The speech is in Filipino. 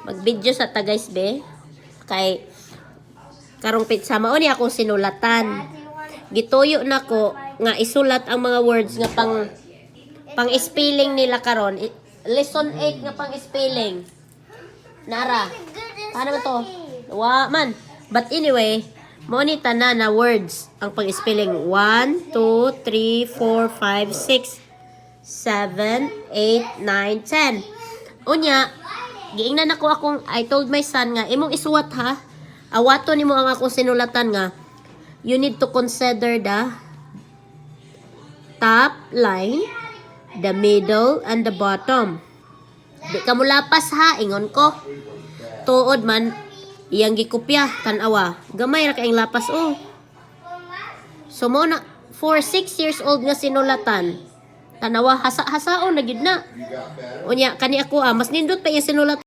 Mag-video sa ta guys be. Kay karong pizza mao ni akong sinulatan. Gituyo nako nga isulat ang mga words nga pang spelling nila karon. Lesson 8 nga pang spelling. Nara. Paano ba to? Wa man. But anyway, mo ni tanan na words ang pang spelling 1 2 3 4 5 6 7 8 9 10. Unya, giingnan ako akong I told my son nga imong isuwat ha. Awato nimo ang akong sinulatan nga you need to consider the top line, the middle, and the bottom. Di ka mo lapas ha, ingon ko. Tuod man, iyang gikopya, tanawa. Gamay ra kaing lapas oh. So mo na, for 6 years old nga sinulatan, tanawa, hasa-hasaon na gid na. Unya, kani ako mas nindot pa yung sinulatan.